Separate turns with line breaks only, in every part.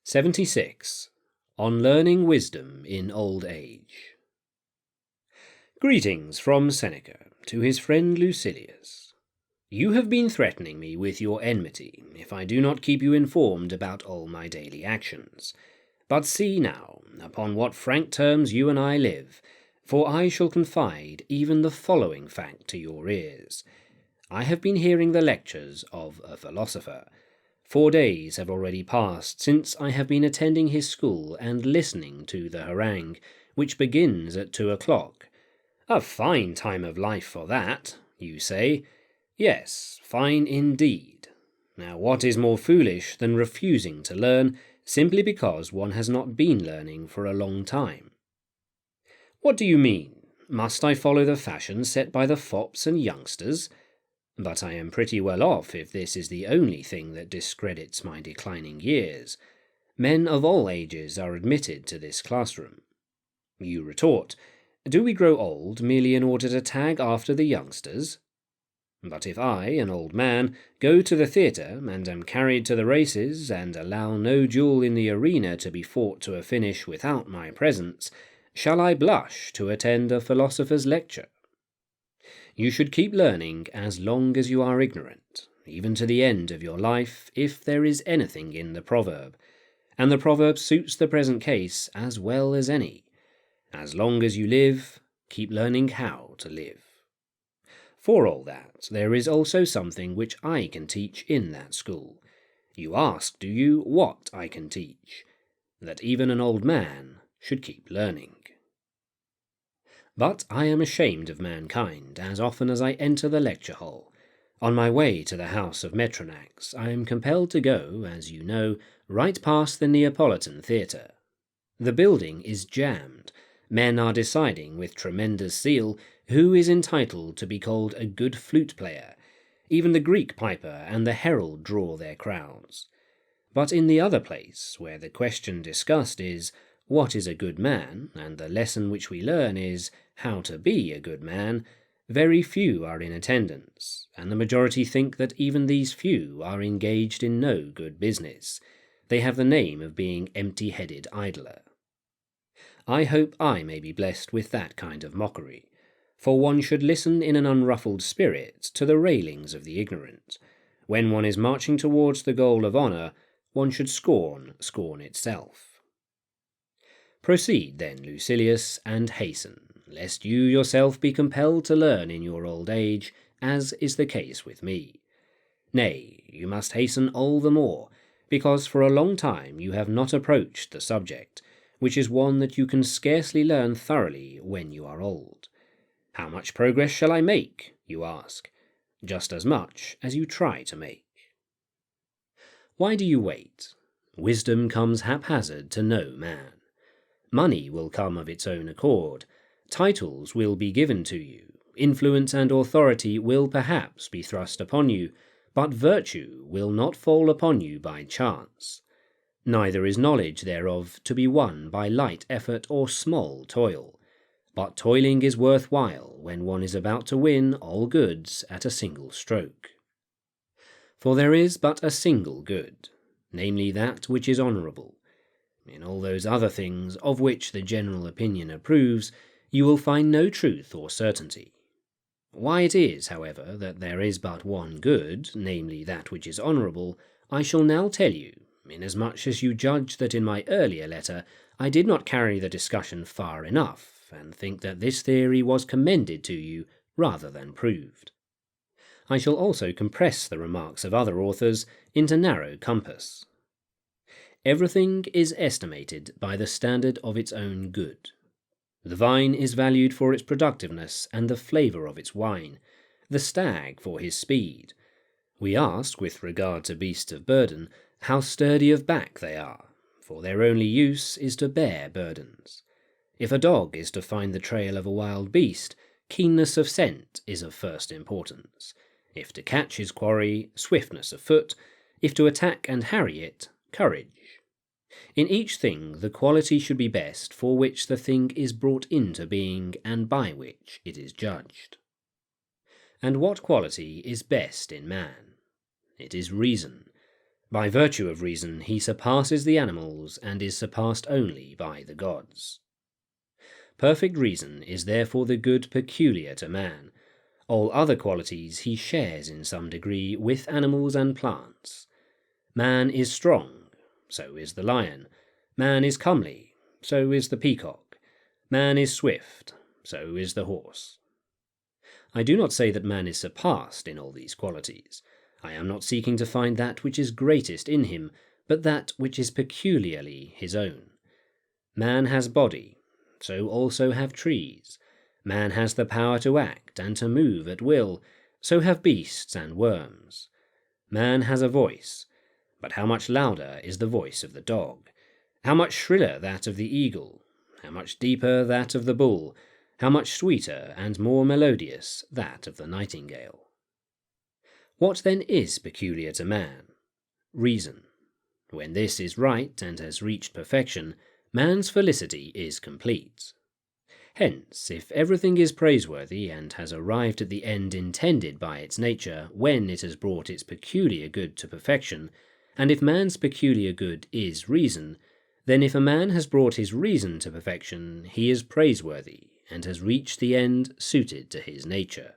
76. On Learning Wisdom in Old Age. Greetings from Seneca to his friend Lucilius. You have been threatening me with your enmity if I do not keep you informed about all my daily actions. But see now, upon what frank terms you and I live, for I shall confide even the following fact to your ears. I have been hearing the lectures of a philosopher. 4 days have already passed since I have been attending his school and listening to the harangue, which begins at 2 o'clock. A fine time of life for that, you say. Yes, fine indeed. Now what is more foolish than refusing to learn simply because one has not been learning for a long time? What do you mean? Must I follow the fashion set by the fops and youngsters? But I am pretty well off if this is the only thing that discredits my declining years. Men of all ages are admitted to this classroom. You retort, do we grow old merely in order to tag after the youngsters? But if I, an old man, go to the theatre and am carried to the races and allow no duel in the arena to be fought to a finish without my presence, shall I blush to attend a philosopher's lecture? You should keep learning as long as you are ignorant, even to the end of your life, if there is anything in the proverb. And the proverb suits the present case as well as any. As long as you live, keep learning how to live. For all that, there is also something which I can teach in that school. You ask, do you, what I can teach? That even an old man should keep learning. But I am ashamed of mankind as often as I enter the lecture hall. On my way to the house of Metronax, I am compelled to go, as you know, right past the Neapolitan Theatre. The building is jammed. Men are deciding with tremendous zeal who is entitled to be called a good flute player. Even the Greek piper and the herald draw their crowds. But in the other place, where the question discussed is, what is a good man, and the lesson which we learn is how to be a good man, very few are in attendance, and the majority think that even these few are engaged in no good business. They have the name of being empty-headed idler. I hope I may be blessed with that kind of mockery, for one should listen in an unruffled spirit to the railings of the ignorant. When one is marching towards the goal of honour, one should scorn itself. Proceed then, Lucilius, and hasten, lest you yourself be compelled to learn in your old age, as is the case with me. Nay, you must hasten all the more, because for a long time you have not approached the subject, which is one that you can scarcely learn thoroughly when you are old. How much progress shall I make, you ask? Just as much as you try to make. Why do you wait? Wisdom comes haphazard to no man. Money will come of its own accord. Titles will be given to you. Influence and authority will perhaps be thrust upon you, but virtue will not fall upon you by chance. Neither is knowledge thereof to be won by light effort or small toil. But toiling is worth while when one is about to win all goods at a single stroke. For there is but a single good, namely that which is honourable. In all those other things of which the general opinion approves, you will find no truth or certainty. Why it is, however, that there is but one good, namely that which is honourable, I shall now tell you, inasmuch as you judge that in my earlier letter I did not carry the discussion far enough, and think that this theory was commended to you rather than proved. I shall also compress the remarks of other authors into narrow compass. Everything is estimated by the standard of its own good. The vine is valued for its productiveness and the flavour of its wine, the stag for his speed. We ask, with regard to beasts of burden, how sturdy of back they are, for their only use is to bear burdens. If a dog is to find the trail of a wild beast, keenness of scent is of first importance. If to catch his quarry, swiftness of foot. If to attack and harry it, courage. In each thing the quality should be best for which the thing is brought into being and by which it is judged. And what quality is best in man? It is reason. By virtue of reason he surpasses the animals and is surpassed only by the gods. Perfect reason is therefore the good peculiar to man. All other qualities he shares in some degree with animals and plants. Man is strong, so is the lion. Man is comely, so is the peacock. Man is swift, so is the horse. I do not say that man is surpassed in all these qualities. I am not seeking to find that which is greatest in him, but that which is peculiarly his own. Man has body, so also have trees. Man has the power to act and to move at will, so have beasts and worms. Man has a voice, but how much louder is the voice of the dog? How much shriller that of the eagle? How much deeper that of the bull? How much sweeter and more melodious that of the nightingale? What then is peculiar to man? Reason. When this is right and has reached perfection, man's felicity is complete. Hence, if everything is praiseworthy and has arrived at the end intended by its nature when it has brought its peculiar good to perfection, and if man's peculiar good is reason, then if a man has brought his reason to perfection, he is praiseworthy and has reached the end suited to his nature.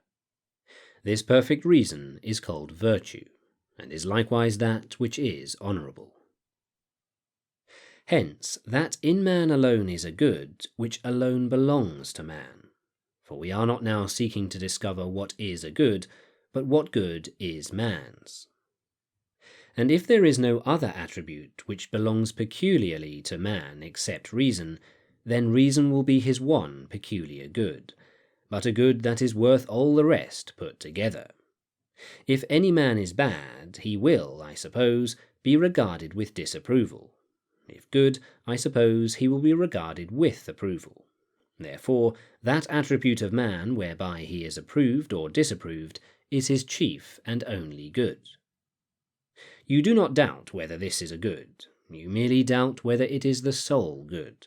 This perfect reason is called virtue, and is likewise that which is honourable. Hence, that in man alone is a good which alone belongs to man. For we are not now seeking to discover what is a good, but what good is man's. And if there is no other attribute which belongs peculiarly to man except reason, then reason will be his one peculiar good, but a good that is worth all the rest put together. If any man is bad, he will, I suppose, be regarded with disapproval. If good, I suppose he will be regarded with approval. Therefore, that attribute of man whereby he is approved or disapproved is his chief and only good. You do not doubt whether this is a good, you merely doubt whether it is the sole good.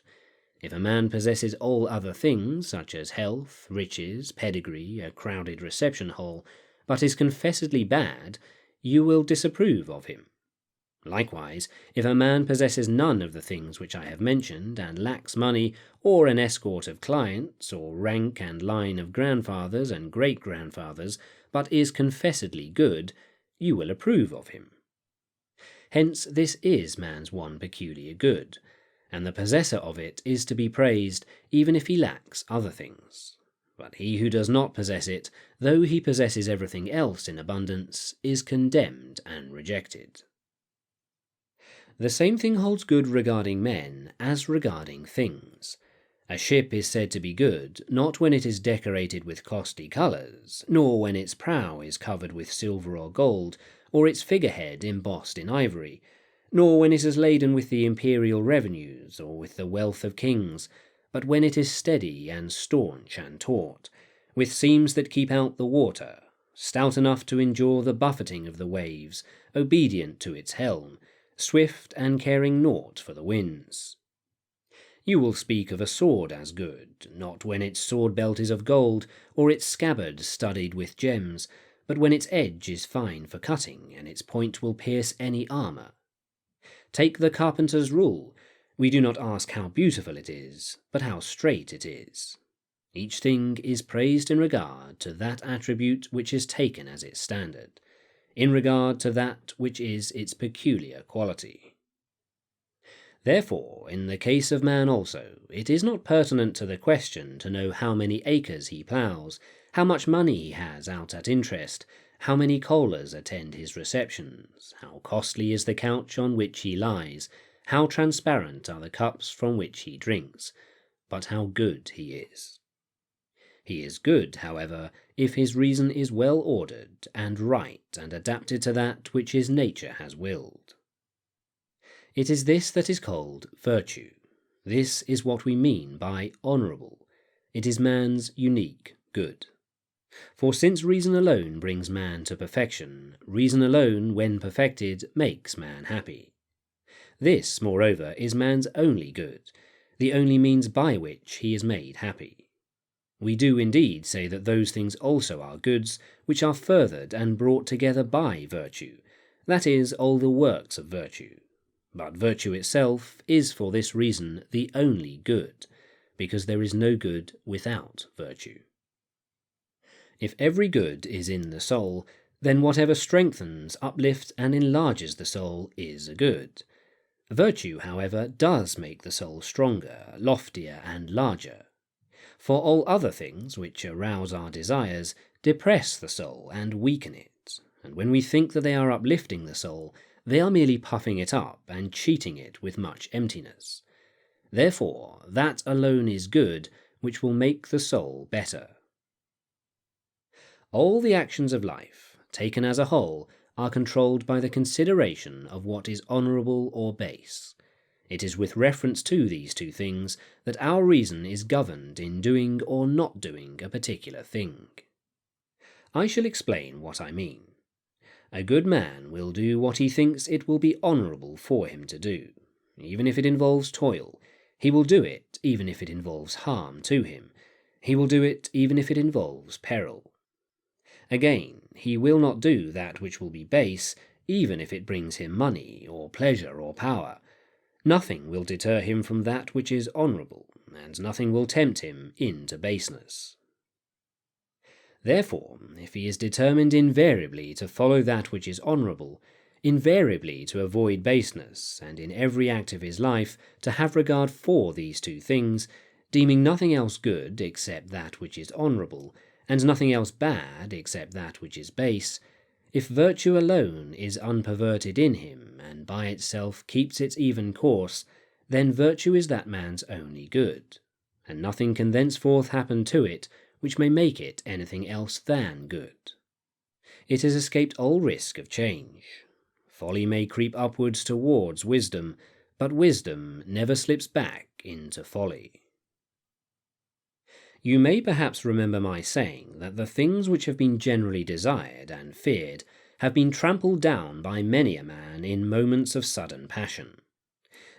If a man possesses all other things, such as health, riches, pedigree, a crowded reception hall, but is confessedly bad, you will disapprove of him. Likewise, if a man possesses none of the things which I have mentioned, and lacks money, or an escort of clients, or rank and line of grandfathers and great-grandfathers, but is confessedly good, you will approve of him. Hence this is man's one peculiar good, and the possessor of it is to be praised, even if he lacks other things. But he who does not possess it, though he possesses everything else in abundance, is condemned and rejected. The same thing holds good regarding men as regarding things. A ship is said to be good, not when it is decorated with costly colours, nor when its prow is covered with silver or gold, or its figurehead embossed in ivory, nor when it is laden with the imperial revenues, or with the wealth of kings, but when it is steady and staunch and taut, with seams that keep out the water, stout enough to endure the buffeting of the waves, obedient to its helm, swift and caring naught for the winds. You will speak of a sword as good, not when its sword belt is of gold, or its scabbard studded with gems, but when its edge is fine for cutting, and its point will pierce any armour. Take the carpenter's rule. We do not ask how beautiful it is, but how straight it is. Each thing is praised in regard to that attribute which is taken as its standard, in regard to that which is its peculiar quality. Therefore, in the case of man also, it is not pertinent to the question to know how many acres he ploughs, how much money he has out at interest, how many callers attend his receptions, how costly is the couch on which he lies, how transparent are the cups from which he drinks, but how good he is. He is good, however, if his reason is well ordered and right and adapted to that which his nature has willed. It is this that is called virtue. This is what we mean by honourable. It is man's unique good. For since reason alone brings man to perfection, reason alone, when perfected, makes man happy. This, moreover, is man's only good, the only means by which he is made happy. We do indeed say that those things also are goods which are furthered and brought together by virtue, that is, all the works of virtue. But virtue itself is for this reason the only good, because there is no good without virtue. If every good is in the soul, then whatever strengthens, uplifts, and enlarges the soul is a good. Virtue, however, does make the soul stronger, loftier, and larger. For all other things which arouse our desires depress the soul and weaken it, and when we think that they are uplifting the soul, they are merely puffing it up and cheating it with much emptiness. Therefore, that alone is good which will make the soul better. All the actions of life, taken as a whole, are controlled by the consideration of what is honourable or base. It is with reference to these two things that our reason is governed in doing or not doing a particular thing. I shall explain what I mean. A good man will do what he thinks it will be honourable for him to do. Even if it involves toil, he will do it even if it involves harm to him. He will do it even if it involves peril. Again, he will not do that which will be base, even if it brings him money, or pleasure, or power. Nothing will deter him from that which is honourable, and nothing will tempt him into baseness. Therefore, if he is determined invariably to follow that which is honourable, invariably to avoid baseness, and in every act of his life to have regard for these two things, deeming nothing else good except that which is honourable, and nothing else bad except that which is base, if virtue alone is unperverted in him, and by itself keeps its even course, then virtue is that man's only good, and nothing can thenceforth happen to it which may make it anything else than good. It has escaped all risk of change. Folly may creep upwards towards wisdom, but wisdom never slips back into folly. You may perhaps remember my saying that the things which have been generally desired and feared have been trampled down by many a man in moments of sudden passion.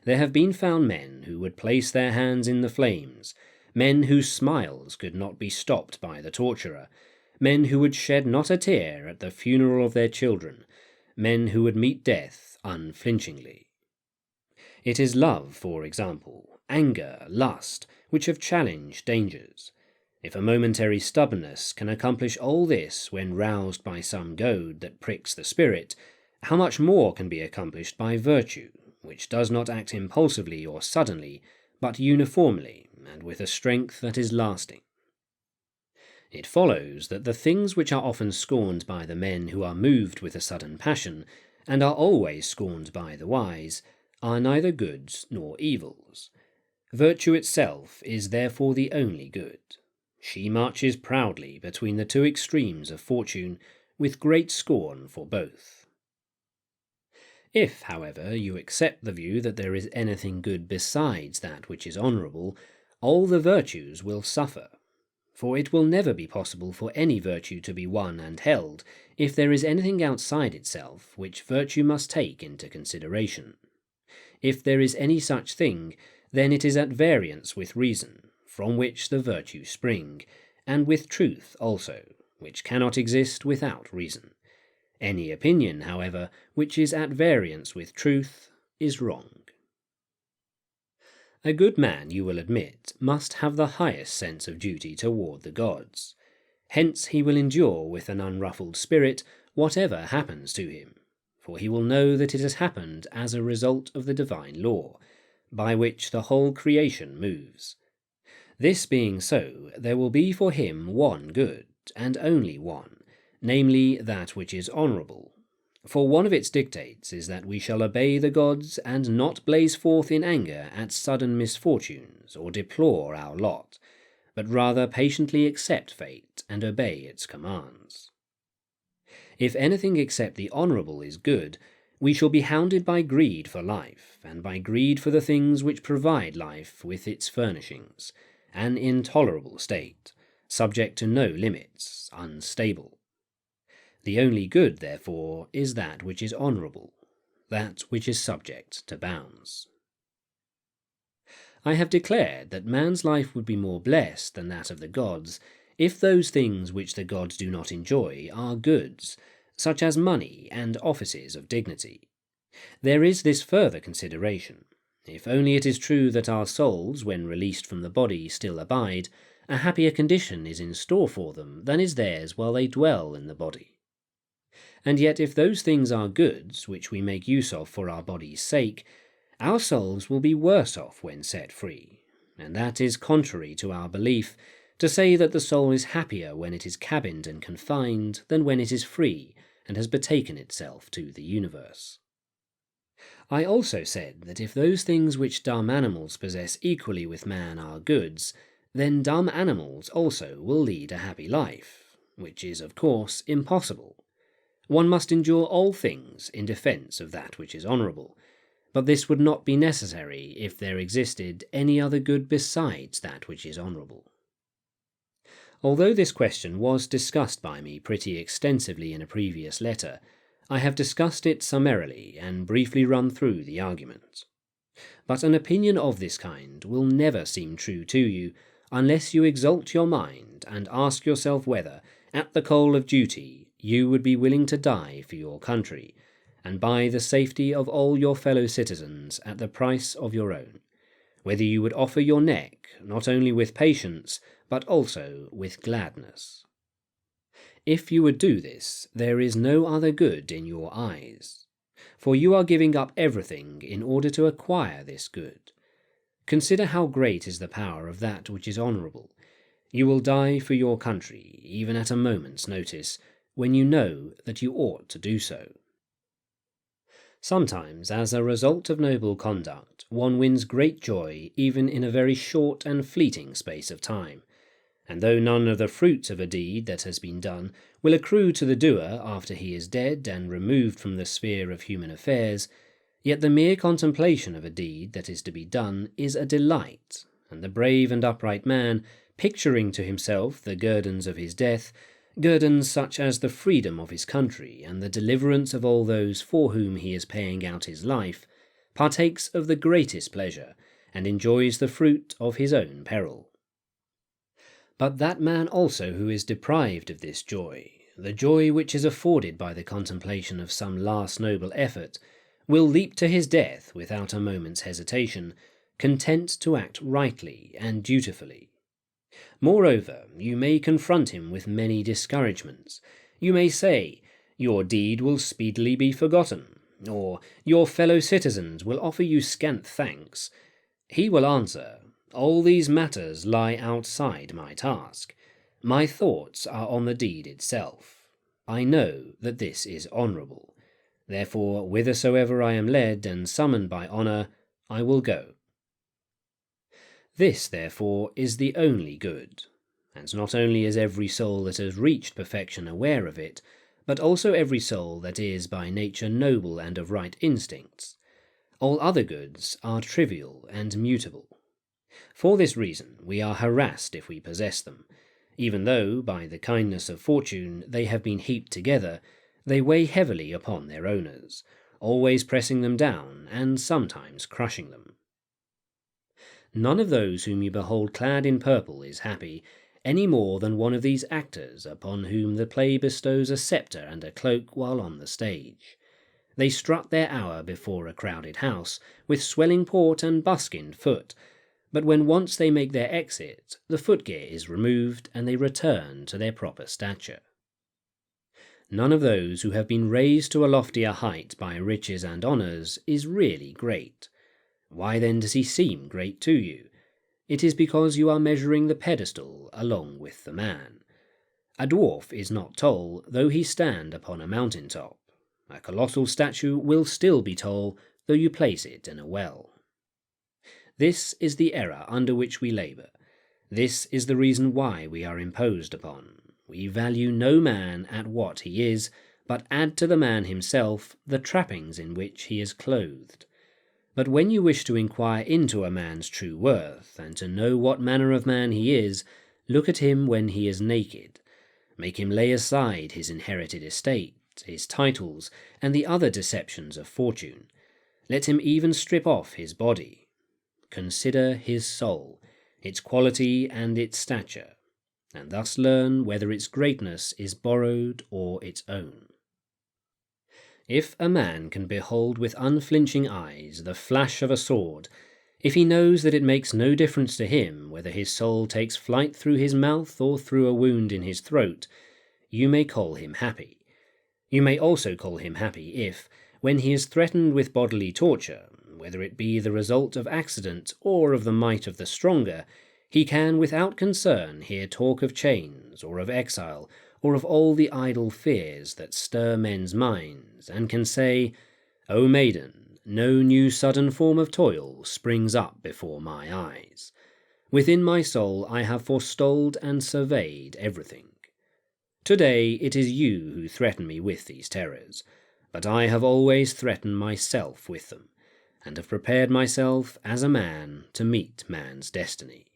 There have been found men who would place their hands in the flames, men whose smiles could not be stopped by the torturer, men who would shed not a tear at the funeral of their children, men who would meet death unflinchingly. It is love, for example, anger, lust, which have challenged dangers. If a momentary stubbornness can accomplish all this when roused by some goad that pricks the spirit, how much more can be accomplished by virtue, which does not act impulsively or suddenly, but uniformly, and with a strength that is lasting. It follows that the things which are often scorned by the men who are moved with a sudden passion, and are always scorned by the wise, are neither goods nor evils. Virtue itself is therefore the only good. She marches proudly between the two extremes of fortune, with great scorn for both. If, however, you accept the view that there is anything good besides that which is honourable, all the virtues will suffer, for it will never be possible for any virtue to be won and held if there is anything outside itself which virtue must take into consideration. If there is any such thing, then it is at variance with reason, from which the virtues spring, and with truth also, which cannot exist without reason. Any opinion, however, which is at variance with truth is wrong. A good man, you will admit, must have the highest sense of duty toward the gods. Hence he will endure with an unruffled spirit whatever happens to him, for he will know that it has happened as a result of the divine law, by which the whole creation moves. This being so, there will be for him one good, and only one, namely that which is honourable. For one of its dictates is that we shall obey the gods and not blaze forth in anger at sudden misfortunes or deplore our lot, but rather patiently accept fate and obey its commands. If anything except the honourable is good, we shall be hounded by greed for life, and by greed for the things which provide life with its furnishings, an intolerable state, subject to no limits, unstable. The only good, therefore, is that which is honourable, that which is subject to bounds. I have declared that man's life would be more blessed than that of the gods, if those things which the gods do not enjoy are goods, such as money and offices of dignity. There is this further consideration. If only it is true that our souls, when released from the body, still abide, a happier condition is in store for them than is theirs while they dwell in the body. And yet if those things are goods which we make use of for our body's sake, our souls will be worse off when set free, and that is contrary to our belief, to say that the soul is happier when it is cabined and confined than when it is free and has betaken itself to the universe. I also said that if those things which dumb animals possess equally with man are goods, then dumb animals also will lead a happy life, which is of course impossible. One must endure all things in defence of that which is honourable, but this would not be necessary if there existed any other good besides that which is honourable. Although this question was discussed by me pretty extensively in a previous letter, I have discussed it summarily and briefly run through the argument. But an opinion of this kind will never seem true to you unless you exalt your mind and ask yourself whether, at the call of duty, you would be willing to die for your country, and buy the safety of all your fellow citizens at the price of your own, whether you would offer your neck not only with patience, but also with gladness. If you would do this, there is no other good in your eyes, for you are giving up everything in order to acquire this good. Consider how great is the power of that which is honourable. You will die for your country, even at a moment's notice, when you know that you ought to do so. Sometimes, as a result of noble conduct, one wins great joy even in a very short and fleeting space of time, and though none of the fruits of a deed that has been done will accrue to the doer after he is dead and removed from the sphere of human affairs, yet the mere contemplation of a deed that is to be done is a delight, and the brave and upright man, picturing to himself the guerdons of his death, guerdons such as the freedom of his country and the deliverance of all those for whom he is paying out his life, partakes of the greatest pleasure, and enjoys the fruit of his own peril. But that man also who is deprived of this joy, the joy which is afforded by the contemplation of some last noble effort, will leap to his death without a moment's hesitation, content to act rightly and dutifully. Moreover, you may confront him with many discouragements. You may say, "Your deed will speedily be forgotten," or "Your fellow citizens will offer you scant thanks." He will answer, "All these matters lie outside my task. My thoughts are on the deed itself. I know that this is honourable. Therefore, whithersoever I am led and summoned by honour, I will go." This, therefore, is the only good, and not only is every soul that has reached perfection aware of it, but also every soul that is by nature noble and of right instincts. All other goods are trivial and mutable. For this reason we are harassed if we possess them, even though, by the kindness of fortune, they have been heaped together. They weigh heavily upon their owners, always pressing them down and sometimes crushing them. None of those whom you behold clad in purple is happy, any more than one of these actors upon whom the play bestows a sceptre and a cloak while on the stage. They strut their hour before a crowded house, with swelling port and buskined foot, but when once they make their exit, the footgear is removed, and they return to their proper stature. None of those who have been raised to a loftier height by riches and honours is really great. Why then does he seem great to you? It is because you are measuring the pedestal along with the man. A dwarf is not tall, though he stand upon a mountain top. A colossal statue will still be tall, though you place it in a well. This is the error under which we labour. This is the reason why we are imposed upon. We value no man at what he is, but add to the man himself the trappings in which he is clothed. But when you wish to inquire into a man's true worth, and to know what manner of man he is, look at him when he is naked. Make him lay aside his inherited estate, his titles, and the other deceptions of fortune. Let him even strip off his body. Consider his soul, its quality and its stature, and thus learn whether its greatness is borrowed or its own. If a man can behold with unflinching eyes the flash of a sword, if he knows that it makes no difference to him whether his soul takes flight through his mouth or through a wound in his throat, you may call him happy. You may also call him happy if, when he is threatened with bodily torture, whether it be the result of accident or of the might of the stronger, he can without concern hear talk of chains, or of exile, or of all the idle fears that stir men's minds, and can say, "O maiden, no new sudden form of toil springs up before my eyes. Within my soul I have forestalled and surveyed everything. Today it is you who threaten me with these terrors, but I have always threatened myself with them, and have prepared myself as a man to meet man's destiny."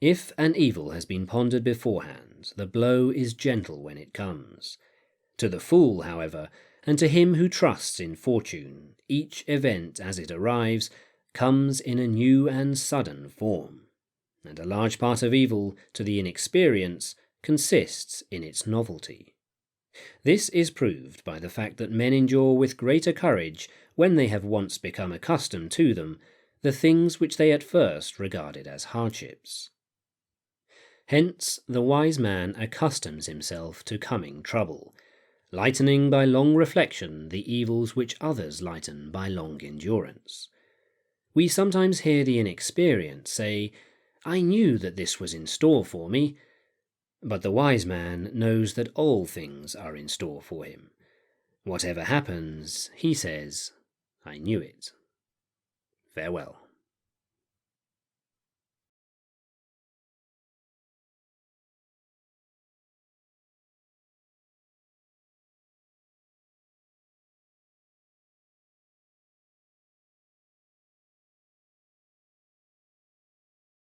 If an evil has been pondered beforehand, the blow is gentle when it comes. To the fool, however, and to him who trusts in fortune, each event as it arrives comes in a new and sudden form, and a large part of evil, to the inexperienced, consists in its novelty. This is proved by the fact that men endure with greater courage, when they have once become accustomed to them, the things which they at first regarded as hardships. Hence the wise man accustoms himself to coming trouble, lightening by long reflection the evils which others lighten by long endurance. We sometimes hear the inexperienced say, "I knew that this was in store for me," but the wise man knows that all things are in store for him. Whatever happens, he says, "I knew it." Farewell.